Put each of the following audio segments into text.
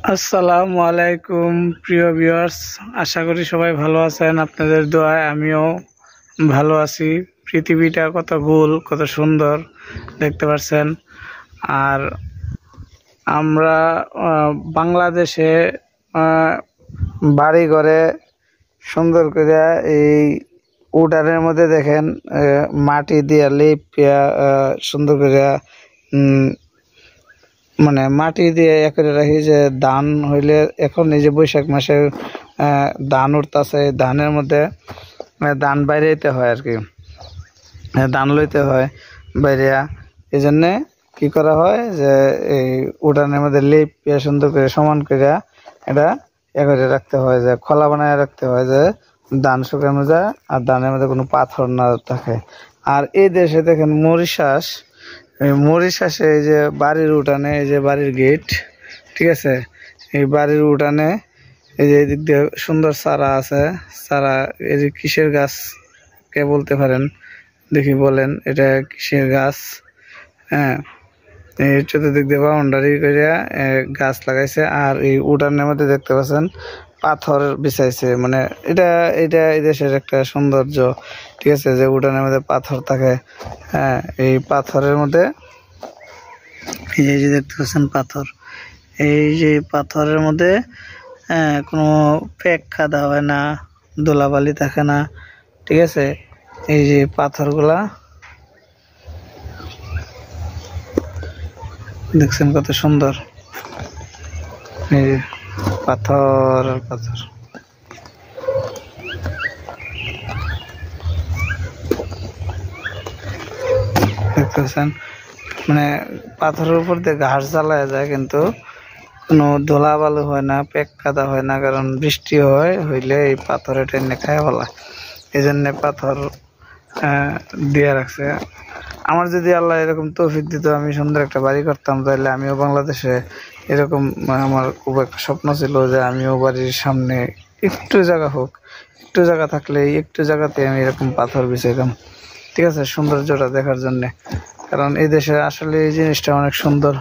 আসসালামু আলাইকুম প্রিয় ভিউয়ার্স, আশা করি সবাই ভালো আছেন। আপনাদের দোয়ায় আমিও ভালো আছি। পৃথিবীটা কত গোল, কত সুন্দর দেখতে পাচ্ছেন। আর আমরা বাংলাদেশে বাড়ি ঘরে সুন্দর করে এই উঠানের মধ্যে দেখেন মাটি দিয়ে লেপিয়া সুন্দর করে মানে মাটি দিয়ে করে রাখি, যে ধান হইলে এখন এই যে বৈশাখ মাসে ধান উঠতেছে, ধানের মধ্যে ধান বাইরেতে হয় আর কি, ধান লইতে হয় বাইরিয়া। এই জন্যে কি করা হয় যে এই উঠানের মধ্যে লেপ সুন্দর করে সমান করে এটা করে রাখতে হয়, যে খোলা বানায় রাখতে হয়, যে ধান শুকানো যায় আর ধানের মধ্যে কোনো পাথর না থাকে। আর এই দেশে দেখেন মরিশাস, এই মরিশাসে এই যে বাড়ির উঠানে, এই যে বাড়ির গেট, ঠিক আছে, এই বাড়ির উঠানে এই যে এদিক দিয়ে সুন্দর চারা আছে। চারা এই যে কিসের গাছ কে বলতে পারেন দেখি, বলেন এটা কিসের গাছ? হ্যাঁ, এই চতুর্দিক দিয়ে বাউন্ডারি করে গাছ লাগাইছে। আর এই উঠানের মধ্যে দেখতে পাচ্ছেন পাথর বিছাইছে, মানে এটা এটা এই দেশের একটা সৌন্দর্য, ঠিক আছে, যে উঠানের মধ্যে পাথর থাকে। হ্যাঁ, এই পাথরের মধ্যে এই যে দেখতে পাচ্ছেন পাথর, এই যে পাথরের মধ্যে কোনো পেক খাদা হয় না, ধুলাবালি থাকে না, ঠিক আছে। এই যে পাথরগুলা দেখছেন কত সুন্দর, এই যে পাথর আর পাথর। দেখতে পাচ্ছেন মানে পাথরের উপর দিয়ে ঘাস জ্বালায় যায়, কিন্তু কোনো ধুলা বালু হয় না, পেক কাদা হয় না, কারণ বৃষ্টি হইলে এই পাথরে টেনে খায় বলা। এই জন্যে পাথর দিয়ে রাখছে। আমার যদি আল্লাহ এরকম তৌফিক দিত, আমি সুন্দর একটা বাড়ি করতাম, তাহলে আমিও বাংলাদেশে এরকম, আমার খুব একটা স্বপ্ন ছিল যে আমিও বাড়ির সামনে একটু জায়গা হোক, একটু জায়গা থাকলে একটু জায়গাতে আমি এরকম পাথর বিছাইতাম, ঠিক আছে, সৌন্দর্যটা দেখার জন্যে। কারণ এই দেশে আসলে এই জিনিসটা অনেক সুন্দর।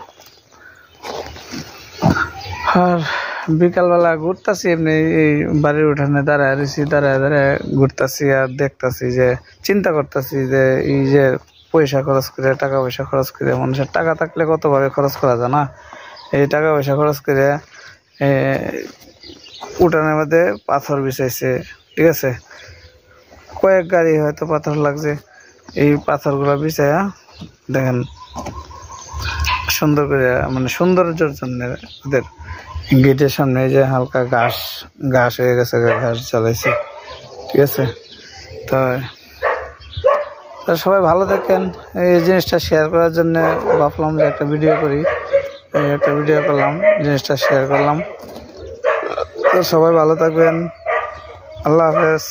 আর বিকালবেলা ঘুরতাছি এমনি, এই বাড়ির উঠানে দাঁড়ায় রয়েছি, দাঁড়ায় ঘুরতাছি আর দেখতাছি, যে চিন্তা করতেছি যে এই যে পয়সা খরচ করে, টাকা পয়সা খরচ করে, মানুষের টাকা থাকলে কতভাবে খরচ করা যায় না, এই টাকা পয়সা খরচ করে উঠানের মধ্যে পাথর বিছাইছে, ঠিক আছে, কয়েক গাড়ি হয়তো পাথর লাগছে। এই পাথরগুলো বিছাইয়া দেখেন সুন্দর করে, মানে সৌন্দর্যের জন্য ওদের গেটের সামনে যে হালকা ঘাস হয়ে গেছে, ঘাস জ্বালাইছে, ঠিক আছে। তো সবাই ভালো থাকেন। এই জিনিসটা শেয়ার করার জন্য ভাবলাম যে একটা ভিডিও করি, একটা ভিডিও করলাম, জিনিসটা শেয়ার করলাম। তো সবাই ভালো থাকবেন, আল্লাহ হাফেজ।